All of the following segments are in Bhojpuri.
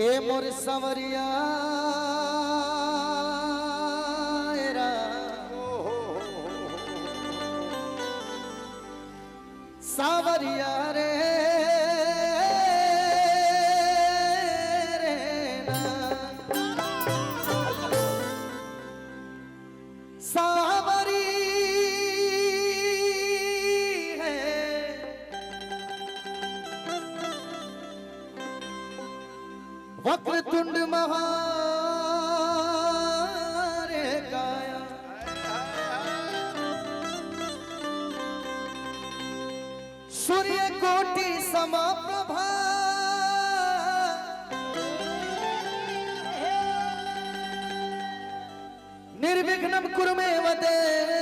ए मोर सवरिया सावरिया रे सावरी है वक्रतुंड महारे काया सूर्य कोटि समप्रभा निर्विघ्नं कुरु मे देव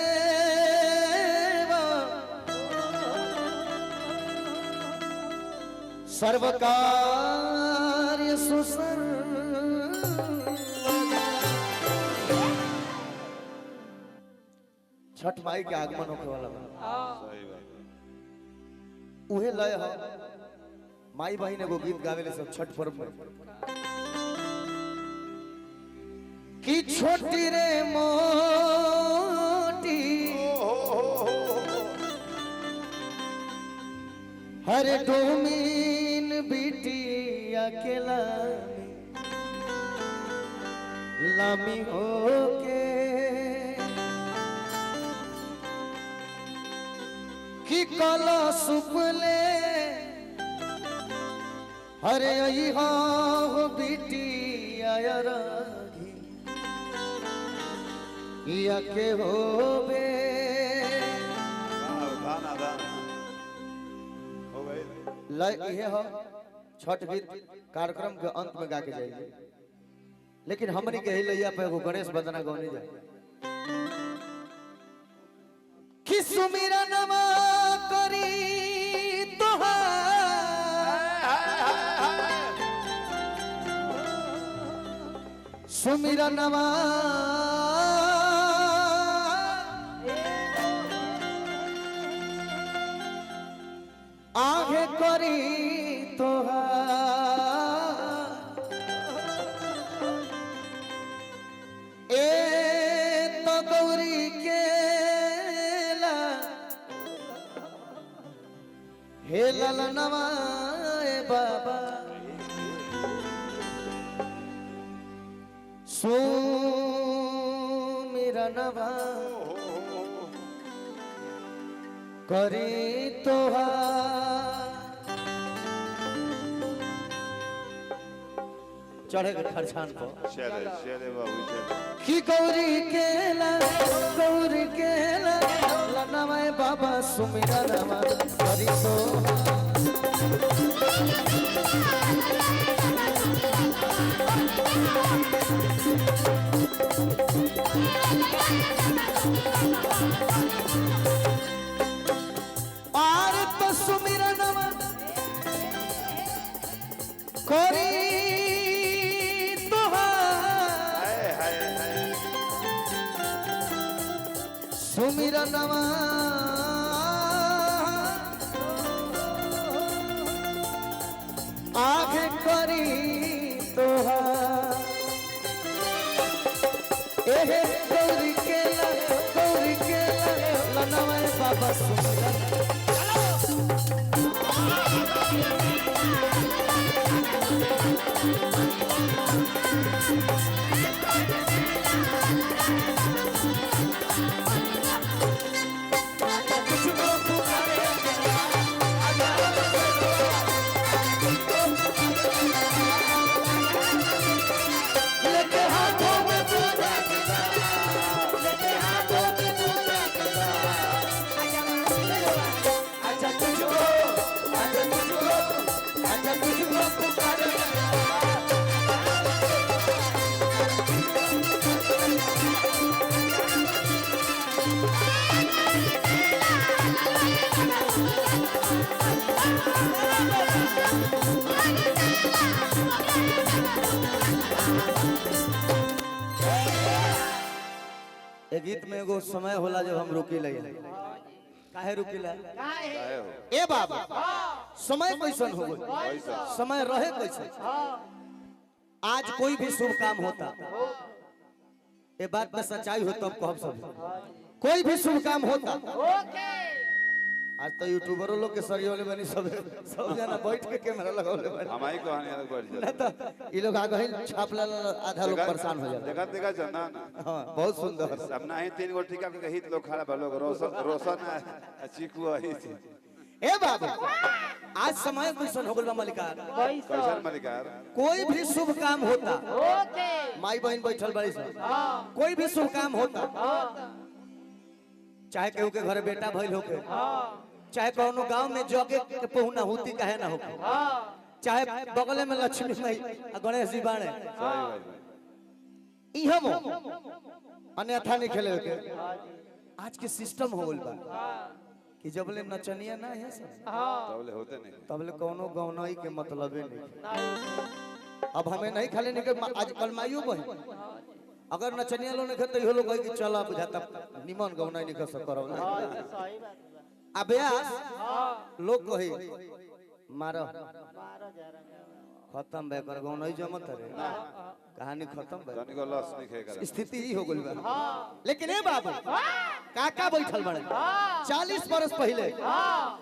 सर्वकार्येषु सर्वदा। छठ माई के आगमन होने वाला बा। उहे लय है माई बहन एगो गीत गावेले सब छठ पर्व में कि छोटी रे मोटी हर डोमीन बीटी अकेला लामी होके कि कला सुपले हरे अहा हो बीटी आयर या के होबे लय ये हो छठ गीत कार्यक्रम के अंत में गा के जाएगी, लेकिन हमनी के लैया पे एगो गणेश वंदना गौनी जाए कि सुमिरा नमा करी तोहार सुमिरा नमा आगे करी तोहार ए तो गौरी के हे ललनवा बाबा सुमिरा नवा करी तोहार चढ़े खरछान पर कि गौरी केला लनवा बाबा सुमिरा नवा करी तोहार और तो सुमिरा नवा करी तोहार सुमिरा नवा आगे करी तोहार एहे गौरी केला लनवा बाबा सुमिरा ए गीत में एगो समय होला जब हम रुकी ले काहे रुकिला ए बाबा समय कैसन हो गई समय रहे कैसन आज कोई भी शुभ काम होता, ये बात में सच्चाई हो तब कहब सब, कोई भी शुभ काम होता, आज तो यूट्यूबरों लोग के सरियोले बनी सब जना बैठ के कैमरा लगावले बनी, हमारी कहानी अलग बढ़ ना तो ये लोग आगे ही छाप ला आधा लोग परेशान हो जाते। देखा जाना ना, हाँ बहुत सुंदर। अपना ही 3 गो टीका के हित लोग खड़ा बा, लोग रोशन चीकू आई थी। ए बाबू आज समय कैसन हो गल बा मलिकार, कैसन मलिकार, कोई भी शुभ काम होता, माई बहन बैठल बड़ी सब, कोई भी शुभ काम होता, चाहे केहू के घर बेटा भइल होके, चाहे कोनो गांव में जगे के पहुना होती कहे ना हो, चाहे बगले में लक्ष्मी माई गणेश जी बाणे, इहम अन्यथा नहीं खेले के। आज के सिस्टम हो गल बा कि जबले नचनिया ना है सब, तबले होते नहीं, तबले कोनो गौनाई के मतलबे नहीं। अब हमें नहीं खाली नहीं आज कल माइयो बहन अगर नचनिया लोग नहीं खेते लोग कहे कि चला बुझाता निमन गौनाई नहीं कर सकरो। अभ्यास लोग कहे मारो खत्म बे कर गौनाई जमत रे, कहानी खत्म बे, जानी को लॉस नहीं खेगा, स्थिति ही हो गई बा। लेकिन ए बाबू काका बैठल बड़े 40 बरस पहले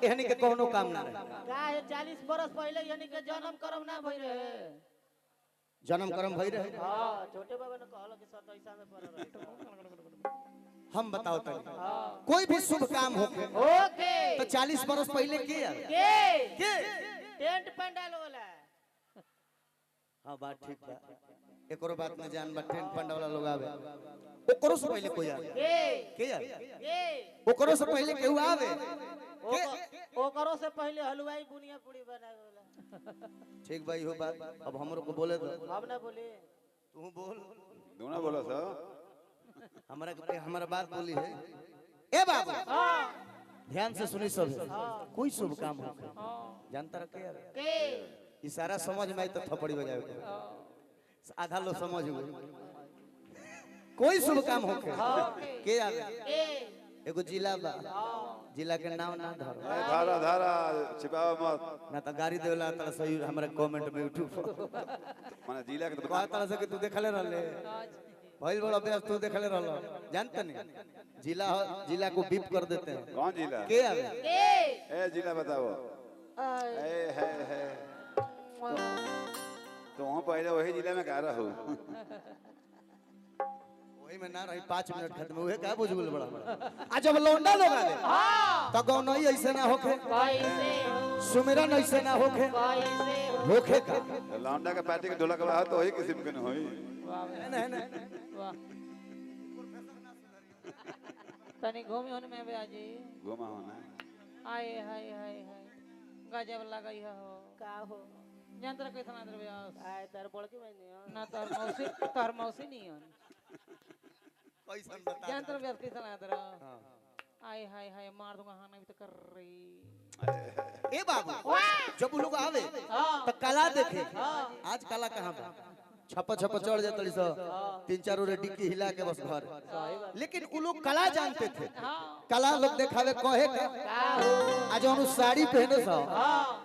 एहनी के कोनो काम ना रहे, का है 40 बरस पहले यानी के जन्म करम ना भई रहे, जन्म कर्म भई रहे। हां छोटे बाबा ने कहलो कि 27 में पर रहे। हम बताओ तो कोई भी शुभ काम होके ओके तो 40 बरस पहले के के टेंट पंडाल वाला। हां बात ठीक बा, एकरो बात में जान बा, टेंट पंडाल वाला लोग आवे, ओकरो से पहले कोई आवे के ओकरो से पहले केहू आवे, ओकरो से पहले हलवाई बुनिया पूरी बनावे वाला। ठीक भाई हो बात, अब हमरो को बोले दो, हम ना बोले तू बोल, दोनों बोलो सो, हमारा बात बोली है। ए बाबू ध्यान से सुनी सब, कोई शुभ काम हो जानता रखे यार, इशारा समझ में आई तो थप्पड़ी बजावे, आधा लोग समझ गए। कोई शुभ काम हो के आवे, एगो जिला बा, जिला के नाम ना धर, धारा धारा छिपावा मत, ना तो गाड़ी देला त सही हमरा कमेंट में यूट्यूब माने जिला के कहा तरह से कि तू देखले रहले भइल बड़ा अभ्यास, तू देखले रहल जानते नहीं, जिला को बीप कर देते हैं। कौन जिला के आवे ए जिला बताओ, ए है तो वहाँ पहले वही जिला में कह रहा हूँ, वही में ना रही 5 मिनट खत्म हुए, क्या बुझ गेल बड़ा। आ जब लौंडा लोग आवे तो गौनई ऐसे ना होखे, सुमिरन ऐसे ना होखे, होखे का लौंडा के पार्टी के ढोलक बा तो वही किस्म के न होई, वाह तनी घूमी होने में बे आजी घुमा होना आए हाय हाय हाय गजब लगई हो का हो यंत्र कैसा अंदर बे आए तार बड़की बहनी ना तार मौसी नहीं हो कैसन बता यंत्र बे कैसा अंदर आए हाय हाय मार दूंगा हां नहीं तो कर रही। ए बाबू जब लोग आवे तो कला देखे, आज कला कहां बा, छप्पा छप्पा चढ़ जाते सो 3-4 रे डिक्की हिला के बस घर, लेकिन वो लोग कला जानते थे, कला लोग दिखावे कहे का आज उन साड़ी पहने सो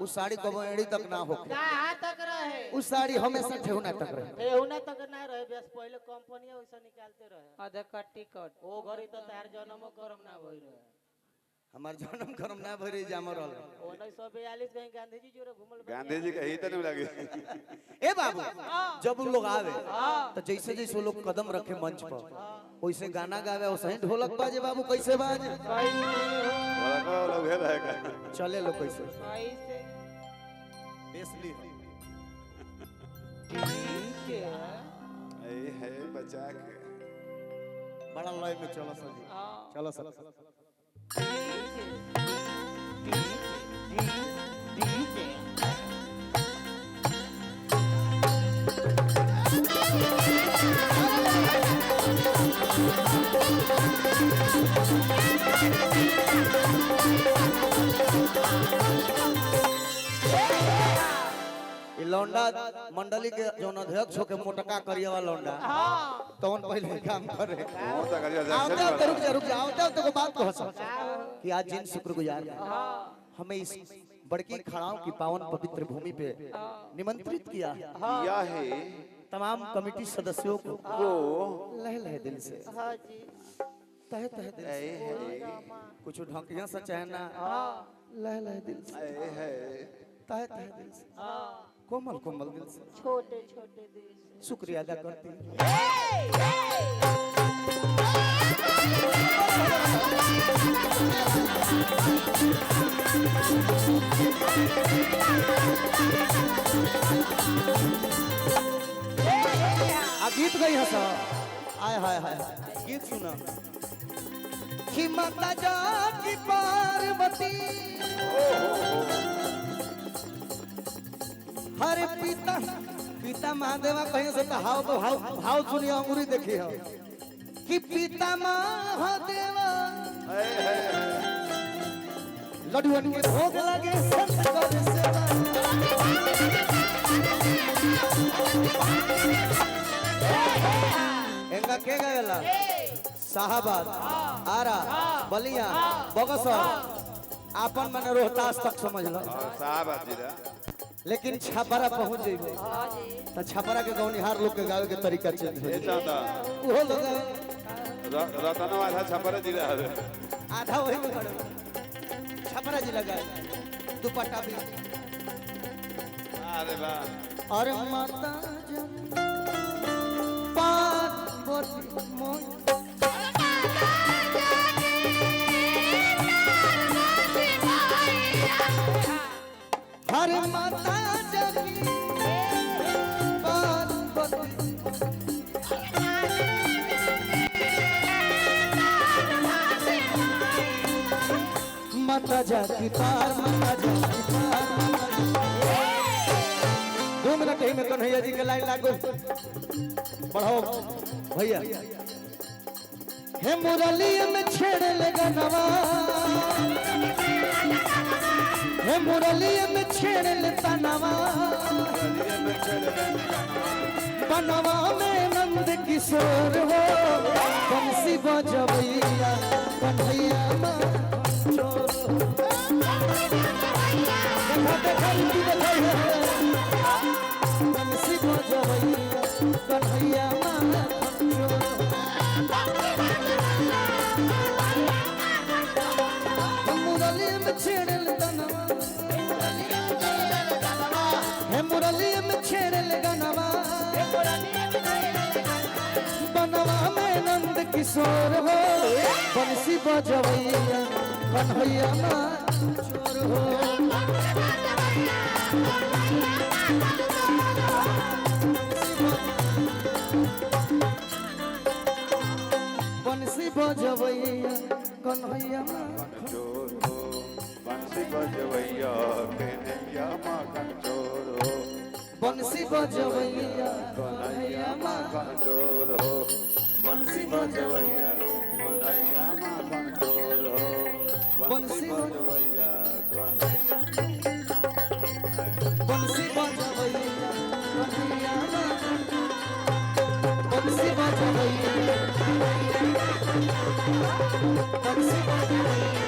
उस साड़ी को एड़ी तक ना हो, कहां तक रहे उस साड़ी हमेशा ठेहुना तक रहे, ठेहुना तक ना रहे, बस पहले कंपनी वैसा निकालते रहे आधा का टिकट ओ घरी तो तार जन्म करम ना भई रहे, हमार जन्म कर्म ना भरी जामर रहल 1942 कहीं गांधी जी जोरे घुमल, गांधी जी का ही तो नहीं लगे। ए बाबू जब लोग आवे तो जैसे जैसे लोग कदम रखे मंच पर वैसे गाना गावे, वैसे ही ढोलक बाजे, बाबू कैसे बाजे लोग है रहेगा चले लो कैसे कैसे बेसली ए है बचा के बड़ा लय में चलो सर, चलो सर लौंडा मंडली के जो अध्यक्ष होके मोटका करिया वाला लौंडा तो पहले काम करे, रुक जा तो को बात कह सकता कि आज जिन शुक्रगुजार हमें इस बड़की खड़ाओं की पावन पवित्र भूमि पे निमंत्रित किया है किया है तमाम कमेटी सदस्यों को वो लह लह दिल से हाँ जी तह तह दिल से कुछ ढंकिया से चहना लह लह दिल से तह तह दिल से कोमल कोमल दिल से छोटे छोटे दिल से शुक्रिया अदा करती हूं। गीत गई है सर आय हाय हाय गीत सुना कि माता जाकी पार्वती हरे पिता पिता महादेवा कहीं से तो भाव सुनिए अंगूरी देखी हो कि पिता महादेवा लड्डुअन के भोग लगे संस्कार सेवा एंगा के गएला साहबाद आरा बलिया बगसर आपन मने रोहतास तक समझ लो साहब आजीरा लेकिन छपरा पहुंच जेबो त छपरा के गौनिहार लोग के गावे के तरीका चेंज हो ए चांदा ओहो लोग रतन वाला छपरा जिला है आधा वही में खड़े छपरा जिला गाए दुपट्टा भी अरे वाह अरे माता जन पार्वती मोय हरे माता जनी पार्वती माता जाकी पार माता जाकी पार 2 मिनट ही में कन्हैया जी के लाइन लागो बढ़ाओ भैया हे मुरली में छेड़ लगा नवा हे मुरली में छेड़ लेता नवा बनवा में नंद किशोर हो बंसी बजवैया कन्हैया माँ चोर बंसी बजवैया कन्हैया माँ चोर मुरली में छेड़ लेता नवा हे मुरली में छेड़ लेगा नवा बनवा में नंद किशोर हो बंसी बजवैया कन्हैया माँ चोर हो बंसी बजवैया कन्हैया माँ चोर हो बंसी बजवैया कन्हैया माँ चोर हो बंसी बजवैया कन्हैया माँ चोर हो बंसी बजवैया कन्हैया माँ चोर हो बंसी बजवैया बंसी बजवैया कन्हैया माँ बंसी बजवैया बंसी बजवैया